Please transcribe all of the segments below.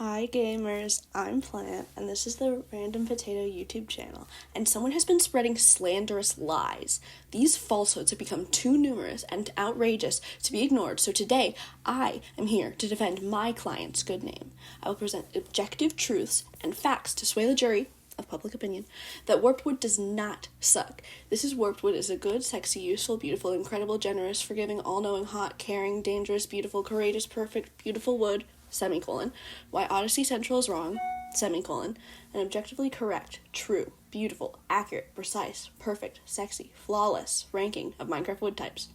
Hi gamers, I'm Plant, and this is the Random Potato YouTube channel, and someone has been spreading slanderous lies. These falsehoods have become too numerous and outrageous to be ignored, so today I am here to defend my client's good name. I will present objective truths and facts to sway the jury of public opinion that warped wood does not suck. This is warped wood is a good, sexy, useful, beautiful, incredible, generous, forgiving, all-knowing, hot, caring, dangerous, beautiful, courageous, perfect, beautiful wood, semicolon, why Odessey Central is wrong, semicolon, and objectively correct, true, beautiful, accurate, precise, perfect, sexy, flawless ranking of Minecraft wood types.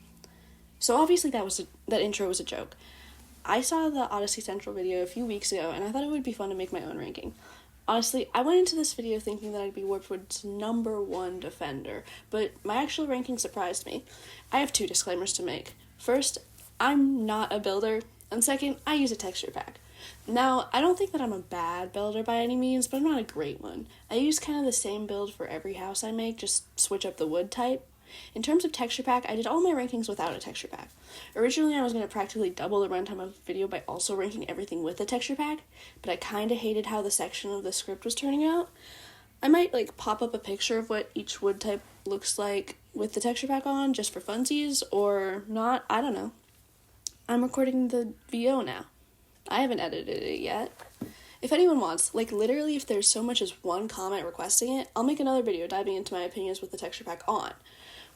So obviously that intro was a joke. I saw the Odessey Central video a few weeks ago, and I thought it would be fun to make my own ranking. Honestly, I went into this video thinking that I'd be Warpwood's #1 defender, but my actual ranking surprised me. I have two disclaimers to make. First, I'm not a builder, and second, I use a texture pack. Now, I don't think that I'm a bad builder by any means, but I'm not a great one. I use kind of the same build for every house I make, just switch up the wood type. In terms of texture pack, I did all my rankings without a texture pack. Originally, I was going to practically double the runtime of the video by also ranking everything with a texture pack, but I kind of hated how the section of the script was turning out. I might, pop up a picture of what each wood type looks like with the texture pack on, just for funsies, or not, I don't know. I'm recording the VO now. I haven't edited it yet. If anyone wants, literally if there's so much as one comment requesting it, I'll make another video diving into my opinions with the texture pack on.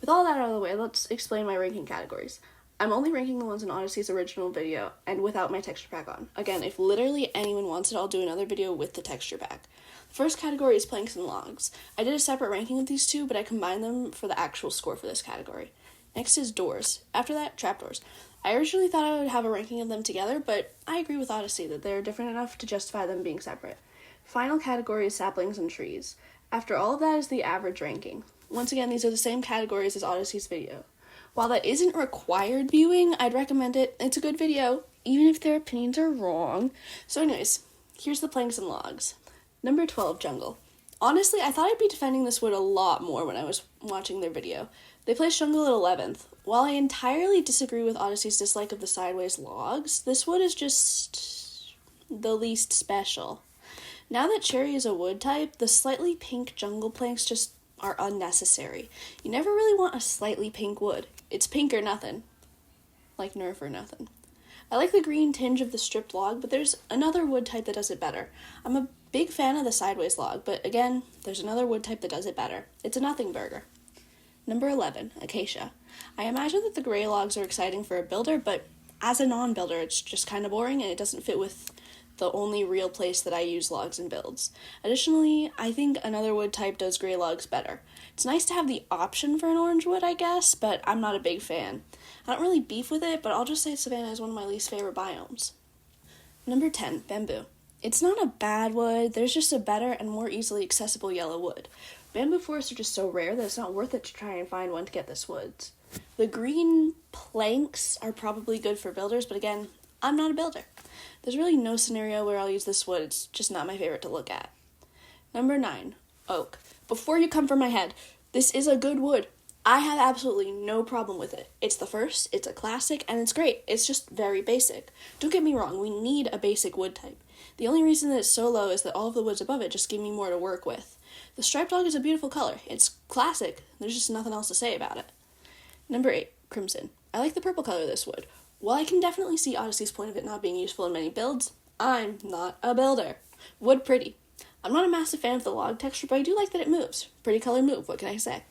With all that out of the way, let's explain my ranking categories. I'm only ranking the ones in Odessey's original video and without my texture pack on. Again, if literally anyone wants it, I'll do another video with the texture pack. The first category is planks and logs. I did a separate ranking of these two, but I combined them for the actual score for this category. Next is doors. After that, trapdoors. I originally thought I would have a ranking of them together, but I agree with Odessey that they're different enough to justify them being separate. Final category is saplings and trees. After all of that is the average ranking. Once again, these are the same categories as Odessey's video. While that isn't required viewing, I'd recommend it. It's a good video, even if their opinions are wrong. So anyways, here's the planks and logs. Number 12, jungle. Honestly, I thought I'd be defending this wood a lot more when I was watching their video. They placed jungle at 11th. While I entirely disagree with Odessey's dislike of the sideways logs, this wood is just the least special. Now that cherry is a wood type, the slightly pink jungle planks just are unnecessary. You never really want a slightly pink wood. It's pink or nothing. Like Nerf or nothing. I like the green tinge of the stripped log, but there's another wood type that does it better. I'm a big fan of the sideways log, but again, there's another wood type that does it better. It's a nothing burger. Number 11, acacia. I imagine that the gray logs are exciting for a builder, but as a non-builder, it's just kind of boring and it doesn't fit with the only real place that I use logs in builds. Additionally, I think another wood type does gray logs better. It's nice to have the option for an orange wood, I guess, but I'm not a big fan. I don't really beef with it, but I'll just say savanna is one of my least favorite biomes. Number 10, bamboo. It's not a bad wood, there's just a better and more easily accessible yellow wood. Bamboo forests are just so rare that it's not worth it to try and find one to get this woods. The green planks are probably good for builders, but again, I'm not a builder. There's really no scenario where I'll use this wood, it's just not my favorite to look at. Number 9, oak. Before you come for my head, this is a good wood. I have absolutely no problem with it. It's the first, it's a classic, and it's great. It's just very basic. Don't get me wrong, we need a basic wood type. The only reason that it's so low is that all of the woods above it just give me more to work with. The striped log is a beautiful color. It's classic. There's just nothing else to say about it. Number 8, crimson. I like the purple color of this wood. While I can definitely see Odessey's point of it not being useful in many builds, I'm not a builder. Wood pretty. I'm not a massive fan of the log texture, but I do like that it moves. Pretty color move, what can I say?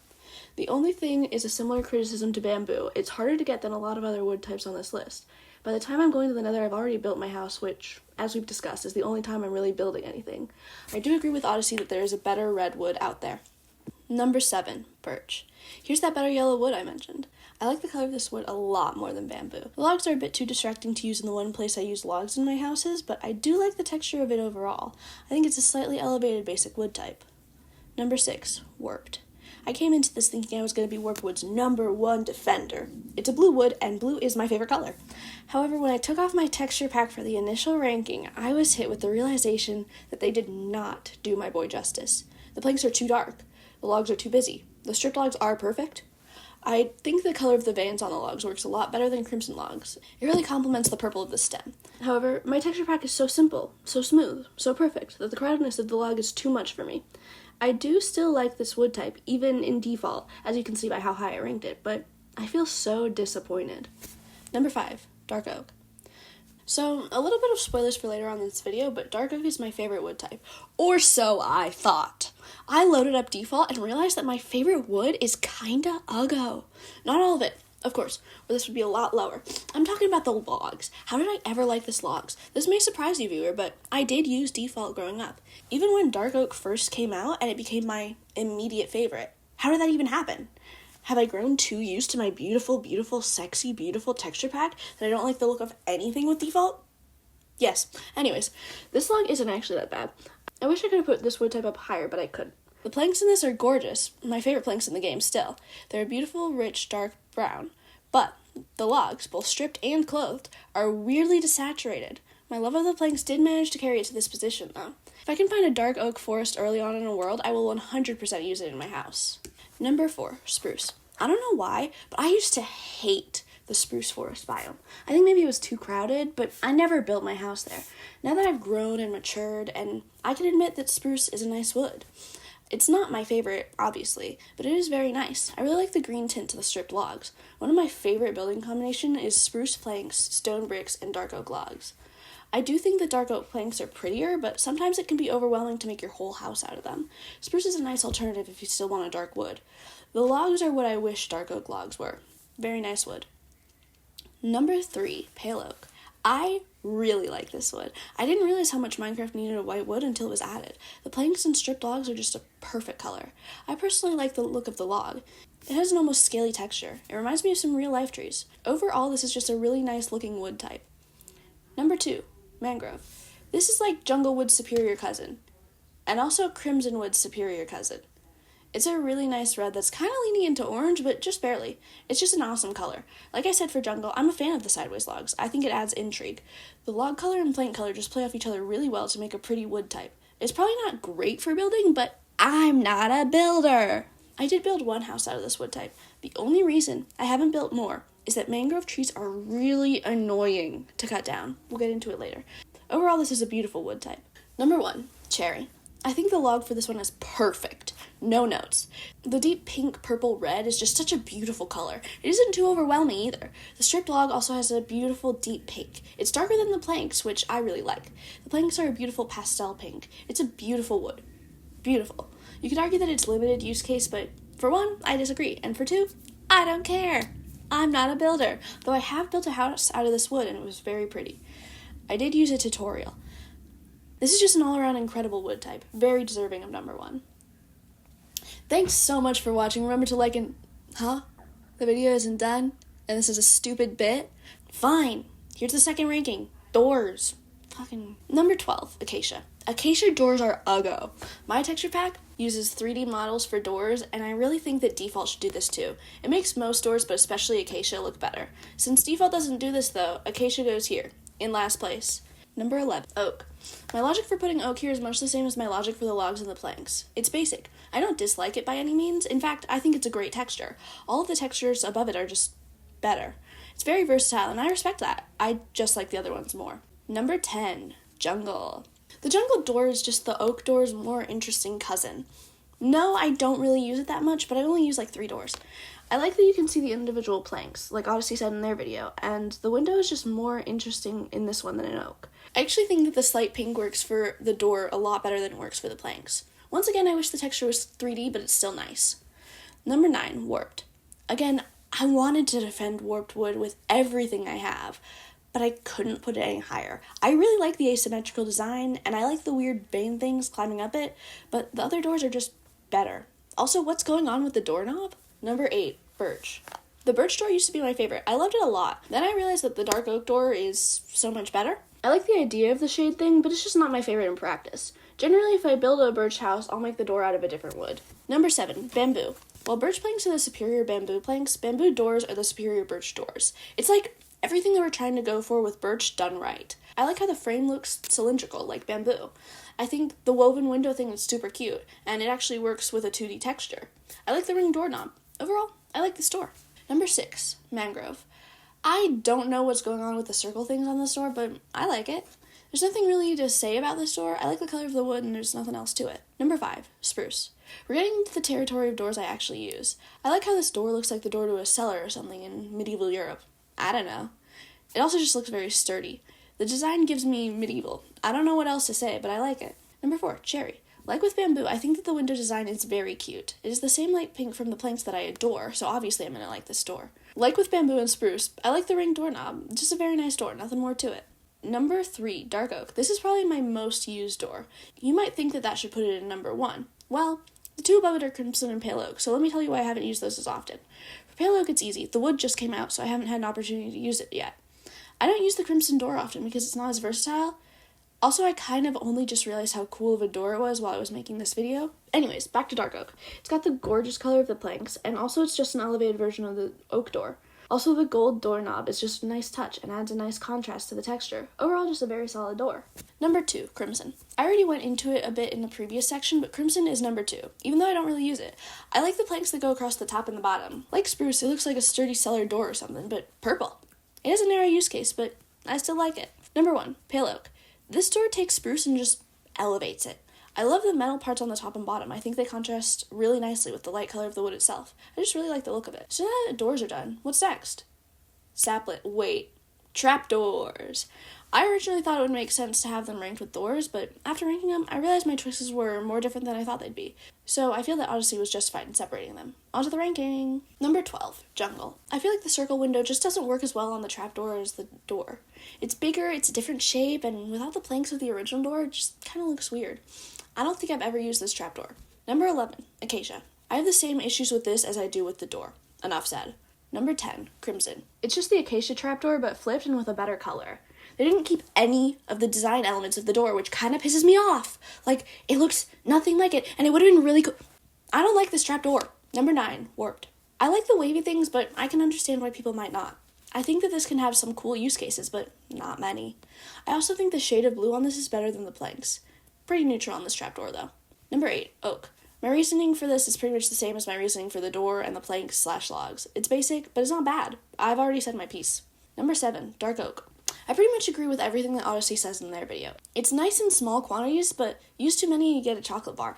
The only thing is a similar criticism to bamboo. It's harder to get than a lot of other wood types on this list. By the time I'm going to the nether, I've already built my house, which, as we've discussed, is the only time I'm really building anything. I do agree with Odessey that there is a better red wood out there. Number 7, birch. Here's that better yellow wood I mentioned. I like the color of this wood a lot more than bamboo. The logs are a bit too distracting to use in the one place I use logs in my houses, but I do like the texture of it overall. I think it's a slightly elevated basic wood type. Number 6, warped. I came into this thinking I was going to be warped wood's #1 defender. It's a blue wood, and blue is my favorite color. However, when I took off my texture pack for the initial ranking, I was hit with the realization that they did not do my boy justice. The planks are too dark. The logs are too busy. The stripped logs are perfect. I think the color of the veins on the logs works a lot better than crimson logs. It really complements the purple of the stem. However, my texture pack is so simple, so smooth, so perfect, that the crowdedness of the log is too much for me. I do still like this wood type, even in default, as you can see by how high I ranked it, but I feel so disappointed. Number 5, dark oak. So, a little bit of spoilers for later on in this video, but dark oak is my favorite wood type. Or so I thought. I loaded up default and realized that my favorite wood is kinda uggo. Not all of it, of course, or this would be a lot lower. I'm talking about the logs. How did I ever like this logs? This may surprise you, viewer, but I did use default growing up. Even when dark oak first came out and it became my immediate favorite. How did that even happen? Have I grown too used to my beautiful, beautiful, sexy, beautiful texture pack that I don't like the look of anything with default? Yes. Anyways, this log isn't actually that bad. I wish I could have put this wood type up higher, but I couldn't. The planks in this are gorgeous. My favorite planks in the game still. They're a beautiful, rich, dark brown. But the logs, both stripped and clothed, are weirdly desaturated. My love of the planks did manage to carry it to this position, though. If I can find a dark oak forest early on in a world, I will 100% use it in my house. Number 4, spruce. I don't know why, but I used to hate the spruce forest biome. I think maybe it was too crowded, but I never built my house there. Now that I've grown and matured, and I can admit that spruce is a nice wood. It's not my favorite, obviously, but it is very nice. I really like the green tint to the stripped logs. One of my favorite building combination is spruce planks, stone bricks, and dark oak logs. I do think that dark oak planks are prettier, but sometimes it can be overwhelming to make your whole house out of them. Spruce is a nice alternative if you still want a dark wood. The logs are what I wish dark oak logs were. Very nice wood. Number 3, pale oak. I really like this wood. I didn't realize how much Minecraft needed a white wood until it was added. The planks and stripped logs are just a perfect color. I personally like the look of the log. It has an almost scaly texture. It reminds me of some real life trees. Overall, this is just a really nice looking wood type. Number 2, mangrove. This is like jungle wood's superior cousin, and also crimson wood's superior cousin. It's a really nice red that's kind of leaning into orange, but just barely. It's just an awesome color. Like I said for jungle, I'm a fan of the sideways logs. I think it adds intrigue. The log color and plank color just play off each other really well to make a pretty wood type. It's probably not great for building, but I'm not a builder. I did build one house out of this wood type. The only reason I haven't built more is that mangrove trees are really annoying to cut down. We'll get into it later. Overall, this is a beautiful wood type. Number 1, cherry. I think the log for this one is perfect. No notes. The deep pink, purple, red is just such a beautiful color. It isn't too overwhelming either. The stripped log also has a beautiful deep pink. It's darker than the planks, which I really like. The planks are a beautiful pastel pink. It's a beautiful wood. Beautiful. You could argue that it's limited use case, but for 1, I disagree. And for 2, I don't care. I'm not a builder, though I have built a house out of this wood and it was very pretty. I did use a tutorial. This is just an all-around incredible wood type, very deserving of number 1. Thanks so much for watching. Remember to like and... The video isn't done? And this is a stupid bit? Fine. Here's the second ranking. Doors. Fucking... Number 12, acacia. Acacia doors are uggo. My texture pack uses 3D models for doors, and I really think that default should do this too. It makes most doors, but especially acacia, look better. Since default doesn't do this though, acacia goes here, in last place. Number 11, oak. My logic for putting oak here is much the same as my logic for the logs and the planks. It's basic. I don't dislike it by any means. In fact, I think it's a great texture. All of the textures above it are just better. It's very versatile, and I respect that. I just like the other ones more. Number 10, jungle. The jungle door is just the oak door's more interesting cousin. No, I don't really use it that much, but I only use like 3 doors. I like that you can see the individual planks, like Odessey said in their video, and the window is just more interesting in this one than in oak. I actually think that the slight pink works for the door a lot better than it works for the planks. Once again, I wish the texture was 3D, but it's still nice. Number 9, warped. Again, I wanted to defend warped wood with everything I have, but I couldn't put it any higher. I really like the asymmetrical design, and I like the weird vein things climbing up it, but the other doors are just better. Also, what's going on with the doorknob? Number 8, birch. The birch door used to be my favorite. I loved it a lot. Then I realized that the dark oak door is so much better. I like the idea of the shade thing, but it's just not my favorite in practice. Generally, if I build a birch house, I'll make the door out of a different wood. Number 7, bamboo. While birch planks are the superior bamboo planks, bamboo doors are the superior birch doors. It's like everything they were trying to go for with birch done right. I like how the frame looks cylindrical, like bamboo. I think the woven window thing is super cute, and it actually works with a 2D texture. I like the ring doorknob. Overall, I like this door. Number 6, mangrove. I don't know what's going on with the circle things on this door, but I like it. There's nothing really to say about this door. I like the color of the wood and there's nothing else to it. Number 5, spruce. We're getting into the territory of doors I actually use. I like how this door looks like the door to a cellar or something in medieval Europe. I don't know. It also just looks very sturdy. The design gives me medieval. I don't know what else to say, but I like it. Number 4, cherry. Like with bamboo, I think that the window design is very cute. It is the same light pink from the planks that I adore, so obviously I'm going to like this door. Like with bamboo and spruce, I like the ring doorknob. Just a very nice door, nothing more to it. Number 3, dark oak. This is probably my most used door. You might think that should put it in number 1. Well, the two above it are crimson and pale oak, so let me tell you why I haven't used those as often. For pale oak, it's easy. The wood just came out, so I haven't had an opportunity to use it yet. I don't use the crimson door often because it's not as versatile. Also, I kind of only just realized how cool of a door it was while I was making this video. Anyways, back to dark oak. It's got the gorgeous color of the planks, and also it's just an elevated version of the oak door. Also, the gold doorknob is just a nice touch and adds a nice contrast to the texture. Overall, just a very solid door. Number 2, crimson. I already went into it a bit in the previous section, but crimson is number 2, even though I don't really use it. I like the planks that go across the top and the bottom. Like spruce, it looks like a sturdy cellar door or something, but purple. It has a narrow use case, but I still like it. Number 1, pale oak. This door takes spruce and just elevates it. I love the metal parts on the top and bottom. I think they contrast really nicely with the light color of the wood itself. I just really like the look of it. So now that doors are done, what's next? Trapdoors. I originally thought it would make sense to have them ranked with doors, but after ranking them, I realized my choices were more different than I thought they'd be. So I feel that Odessey was justified in separating them. On to the ranking. Number 12, jungle. I feel like the circle window just doesn't work as well on the trapdoor as the door. It's bigger, it's a different shape, and without the planks of the original door, it just kind of looks weird. I don't think I've ever used this trapdoor. Number 11, acacia. I have the same issues with this as I do with the door. Enough said. Number 10, crimson. It's just the acacia trapdoor, but flipped and with a better color. They didn't keep any of the design elements of the door, which kind of pisses me off. Like, it looks nothing like it, and it would have been really cool. I don't like this trapdoor. Number 9, warped. I like the wavy things, but I can understand why people might not. I think that this can have some cool use cases, but not many. I also think the shade of blue on this is better than the planks. Pretty neutral on this trapdoor, though. Number 8, oak. My reasoning for this is pretty much the same as my reasoning for the door and the planks/logs. It's basic, but it's not bad. I've already said my piece. Number 7, dark oak. I pretty much agree with everything that Odessey says in their video. It's nice in small quantities, but use too many and you get a chocolate bar.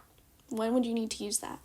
When would you need to use that?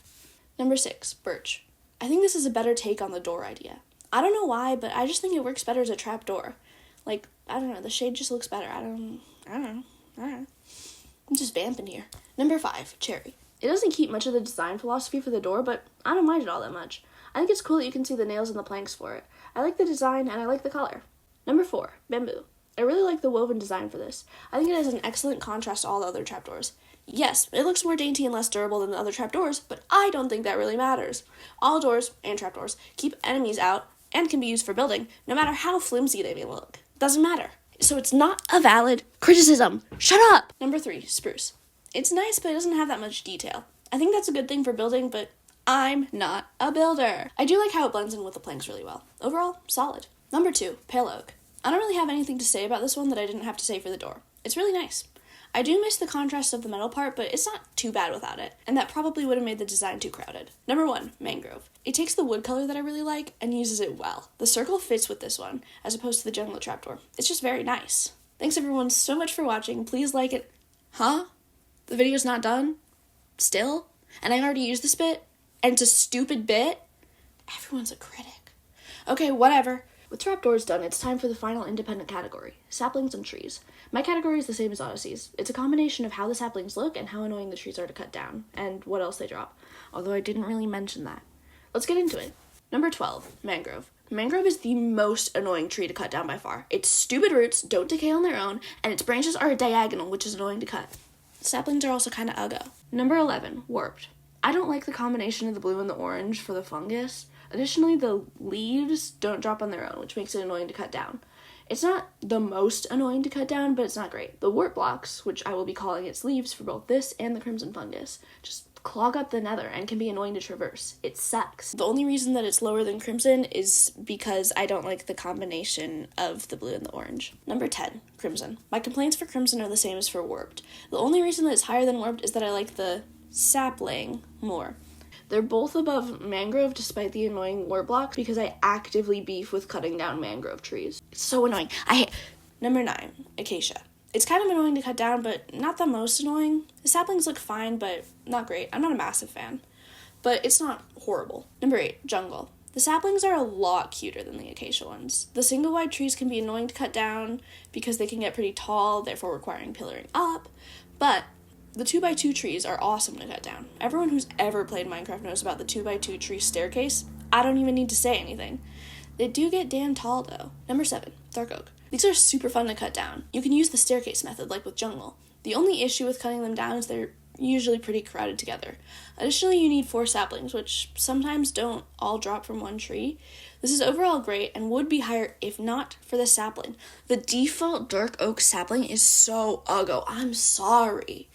Number 6, birch. I think this is a better take on the door idea. I don't know why, but I just think it works better as a trap door. Like, I don't know, the shade just looks better. I don't know. I'm just vamping here. Number 5, cherry. It doesn't keep much of the design philosophy for the door, but I don't mind it all that much. I think it's cool that you can see the nails and the planks for it. I like the design and I like the color. Number 4, bamboo. I really like the woven design for this. I think it has an excellent contrast to all the other trapdoors. Yes, it looks more dainty and less durable than the other trapdoors, but I don't think that really matters. All doors, and trapdoors, keep enemies out and can be used for building, no matter how flimsy they may look. Doesn't matter. So it's not a valid criticism. Shut up! Number 3, spruce. It's nice, but it doesn't have that much detail. I think that's a good thing for building, but I'm not a builder. I do like how it blends in with the planks really well. Overall, solid. Number 2, pale oak. I don't really have anything to say about this one that I didn't have to say for the door. It's really nice. I do miss the contrast of the metal part, but it's not too bad without it, and that probably would have made the design too crowded. Number 1, mangrove. It takes the wood color that I really like and uses it well. The circle fits with this one, as opposed to the jungle trapdoor. It's just very nice. Thanks everyone so much for watching. Please like it. Huh? The video's not done? Still? And I already used this bit? And it's a stupid bit? Everyone's a critic. Okay, whatever. With trapdoors done, it's time for the final independent category, saplings and trees. My category is the same as Odessey's. It's a combination of how the saplings look and how annoying the trees are to cut down, and what else they drop, although I didn't really mention that. Let's get into it. Number 12, mangrove. Mangrove is the most annoying tree to cut down by far. Its stupid roots don't decay on their own, and its branches are diagonal, which is annoying to cut. Saplings are also kind of uggo. Number 11, warped. I don't like the combination of the blue and the orange for the fungus. Additionally, the leaves don't drop on their own, which makes it annoying to cut down. It's not the most annoying to cut down, but it's not great. The wart blocks, which I will be calling its leaves for both this and the crimson fungus, just clog up the nether and can be annoying to traverse. It sucks. The only reason that it's lower than crimson is because I don't like the combination of the blue and the orange. Number 10, crimson. My complaints for crimson are the same as for warped. The only reason that it's higher than warped is that I like the sapling more. They're both above mangrove despite the annoying wart blocks because I actively beef with cutting down mangrove trees. It's so annoying. Number 9, acacia. It's kind of annoying to cut down, but not the most annoying. The saplings look fine, but not great. I'm not a massive fan, but it's not horrible. Number 8, jungle. The saplings are a lot cuter than the acacia ones. The single wide trees can be annoying to cut down because they can get pretty tall, therefore requiring pillaring up, but the 2x2 trees are awesome to cut down. Everyone who's ever played Minecraft knows about the 2x2 tree staircase. I don't even need to say anything. They do get damn tall, though. Number 7, dark oak. These are super fun to cut down. You can use the staircase method, like with jungle. The only issue with cutting them down is they're usually pretty crowded together. Additionally, you need 4 saplings, which sometimes don't all drop from one tree. This is overall great and would be higher if not for the sapling. The default dark oak sapling is so ugly. I'm sorry.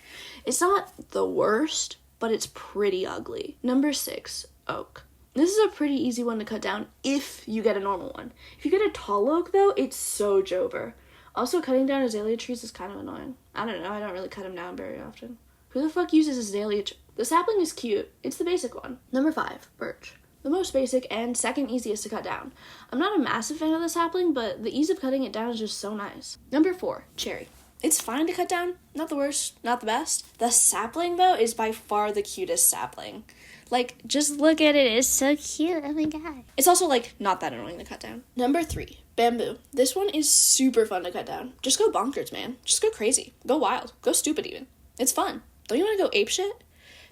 It's not the worst, but it's pretty ugly. Number 6, oak. This is a pretty easy one to cut down if you get a normal one. If you get a tall oak, though, it's so jover. Also, cutting down azalea trees is kind of annoying. I don't know, I don't really cut them down very often. Who the fuck uses azalea tree? The sapling is cute. It's the basic one. Number 5, birch. The most basic and second easiest to cut down. I'm not a massive fan of the sapling, but the ease of cutting it down is just so nice. Number 4, cherry. It's fine to cut down, not the worst, not the best. The sapling, though, is by far the cutest sapling. Like, just look at it, it's so cute, oh my god. It's also, like, not that annoying to cut down. Number 3, bamboo. This one is super fun to cut down. Just go bonkers, man. Just go crazy. Go wild. Go stupid, even. It's fun. Don't you want to go apeshit?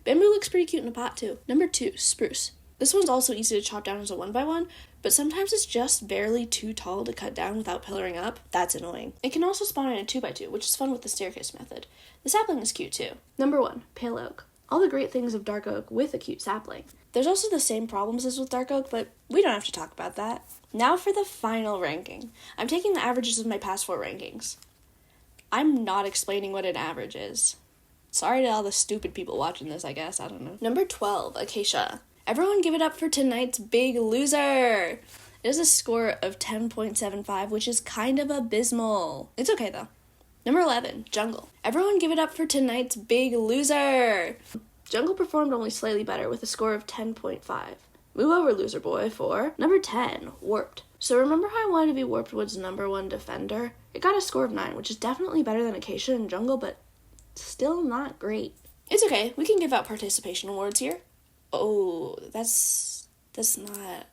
Bamboo looks pretty cute in a pot, too. Number 2, spruce. This one's also easy to chop down as a 1x1, but sometimes it's just barely too tall to cut down without pillaring up. That's annoying. It can also spawn in a 2x2, which is fun with the staircase method. The sapling is cute, too. Number 1, pale oak. All the great things of dark oak with a cute sapling. There's also the same problems as with dark oak, but we don't have to talk about that. Now for the final ranking. I'm taking the averages of my past 4 rankings. I'm not explaining what an average is. Sorry to all the stupid people watching this, I guess. I don't know. Number 12, acacia. Everyone give it up for tonight's big loser. It has a score of 10.75, which is kind of abysmal. It's okay, though. Number 11, jungle. Everyone give it up for tonight's big loser. Jungle performed only slightly better with a score of 10.5. Move over, loser boy, for number 10, warped. So remember how I wanted to be Warped Wood's number 1 defender? It got a score of 9, which is definitely better than acacia and jungle, but still not great. It's okay, we can give out participation awards here. Oh, that's not,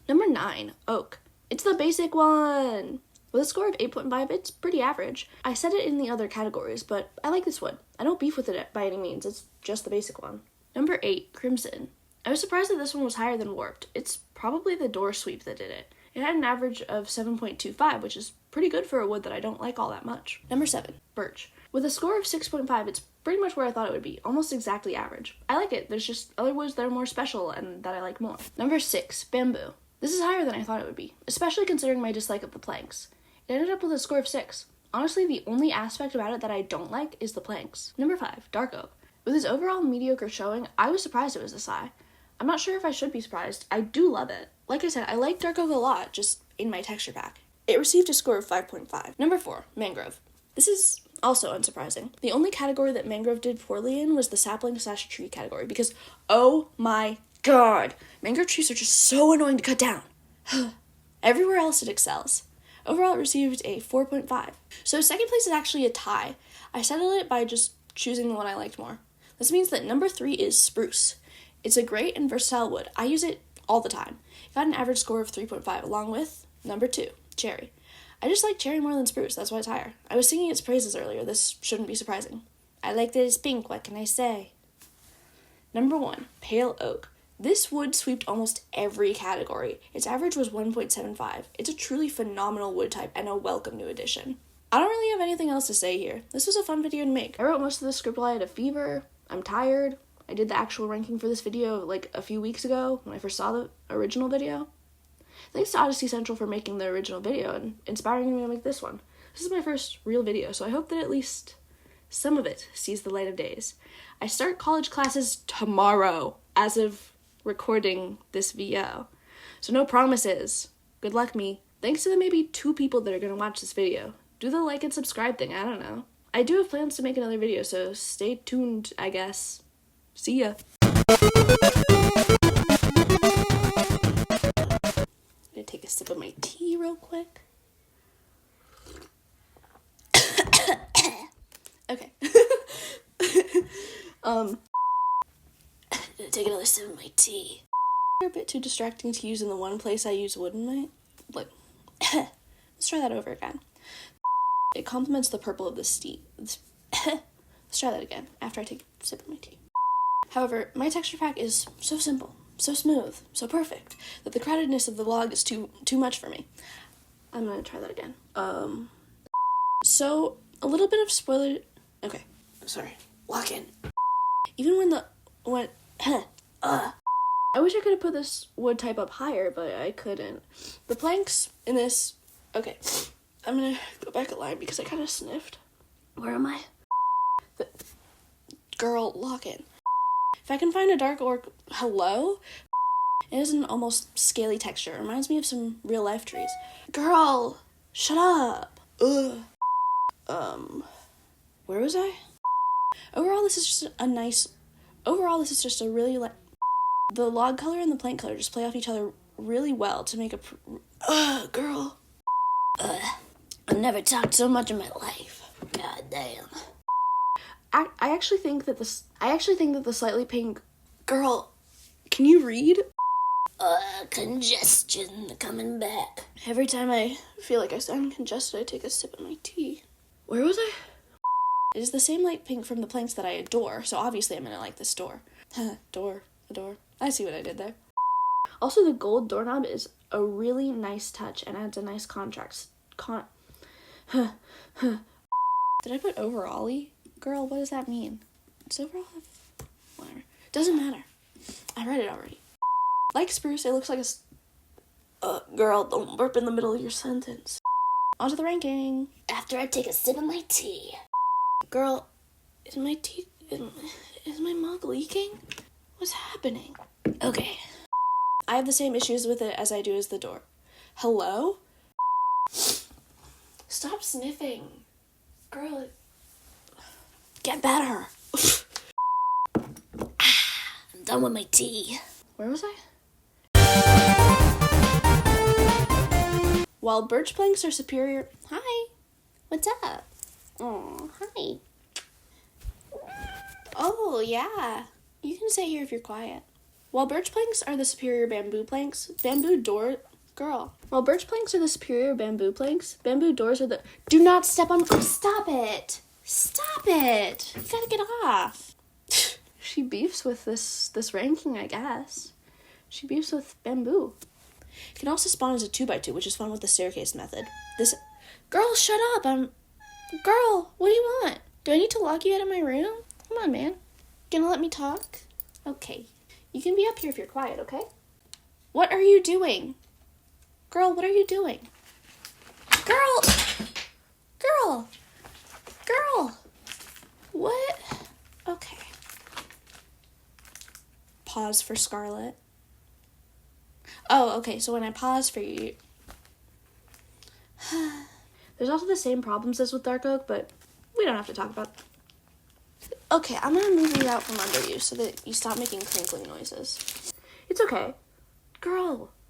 Number 9, oak. It's the basic one. With a score of 8.5, it's pretty average. I said it in the other categories, but I like this wood. I don't beef with it by any means, it's just the basic one. Number 8, crimson. I was surprised that this one was higher than warped. It's probably the door sweep that did it. It had an average of 7.25, which is pretty good for a wood that I don't like all that much. Number 7, birch. With a score of 6.5, it's pretty much where I thought it would be, almost exactly average. I like it, there's just other woods that are more special and that I like more. Number 6, bamboo. This is higher than I thought it would be, especially considering my dislike of the planks. It ended up with a score of 6. Honestly, the only aspect about it that I don't like is the planks. Number 5, dark oak. With its overall mediocre showing, I was surprised it was this high. I'm not sure if I should be surprised. I do love it. Like I said, I like dark oak a lot, just in my texture pack. It received a score of 5.5. Number 4, mangrove. This is also unsurprising. The only category that mangrove did poorly in was the sapling/tree category, because, oh my god, mangrove trees are just so annoying to cut down. Everywhere else it excels. Overall, it received a 4.5. So second place is actually a tie. I settled it by just choosing the one I liked more. This means that number 3 is spruce. It's a great and versatile wood. I use it all the time. It got an average score of 3.5, along with number 2, cherry. I just like cherry more than spruce, that's why it's higher. I was singing its praises earlier, this shouldn't be surprising. I like that it's pink, what can I say? Number 1, pale oak. This wood sweeped almost every category. Its average was 1.75. It's a truly phenomenal wood type and a welcome new addition. I don't really have anything else to say here. This was a fun video to make. I wrote most of the script while I had a fever. I'm tired. I did the actual ranking for this video like a few weeks ago when I first saw the original video. Thanks to Odessey Central for making the original video and inspiring me to make this one. This is my first real video, so I hope that at least some of it sees the light of days. I start college classes tomorrow, as of recording this video. So no promises. Good luck me. Thanks to the maybe 2 people that are going to watch this video. Do the like and subscribe thing, I don't know. I do have plans to make another video, so stay tuned, I guess. See ya. a sip of my tea real quick. Okay. Take another sip of my tea. They're a bit too distracting to use in the one place I use wood in my... Like, let's try that over again. It complements the purple of the steam. Let's try that again after I take a sip of my tea. However, my texture pack is so simple, so smooth, so perfect, that the crowdedness of the vlog is too much for me. I'm gonna try that again. So, a little bit of spoiler... Okay, sorry. Lock in. Even when I wish I could have put this wood type up higher, but I couldn't. The planks in this... Okay, I'm gonna go back a line because I kind of sniffed. Where am I? Girl, lock in. If I can find a dark oak... Hello? It has an almost scaly texture. It reminds me of some real-life trees. Girl, shut up. Ugh. Where was I? Overall, this is just a really, the log color and the plank color just play off each other really well to make a... girl. I've never talked so much in my life. God damn. I actually think that the slightly pink... Girl, can you read? Congestion coming back. Every time I feel like I sound congested, I take a sip of my tea. Where was I? It is the same light pink from the planks that I adore, so obviously I'm gonna like this door. Adore. I see what I did there. Also, the gold doorknob is a really nice touch and adds a nice contrast. Did I put overall-y? Girl, what does that mean? It's overall... Whatever. Doesn't matter. I read it already. Like spruce, it looks like a... girl, don't burp in the middle of your sentence. On to the ranking. After I take a sip of my tea. Girl, is my mug leaking? What's happening? Okay. I have the same issues with it as I do as the door. Hello? Stop sniffing. Girl, get better. I'm done with my tea. Where was I? While birch planks are superior... Hi. What's up? Oh, hi. Oh, yeah. You can stay here if you're quiet. While birch planks are the superior bamboo planks, While birch planks are the superior bamboo planks, bamboo doors are the... Do not step on... Oh, stop it. Stop it. You gotta get off. She beefs with this ranking, I guess. She beefs with bamboo. It can also spawn as a 2x2, which is fun with the staircase method. Girl, shut up. Girl, what do you want? Do I need to lock you out of my room? Come on, man. Gonna let me talk? Okay. You can be up here if you're quiet, okay? What are you doing? Girl, what are you doing? Girl! What? Okay. Pause for Scarlet. Oh, okay, so when I pause for you... There's also the same problems as with dark oak, but we don't have to talk about it. Okay, I'm gonna move you out from under you so that you stop making crinkling noises. It's okay. Girl,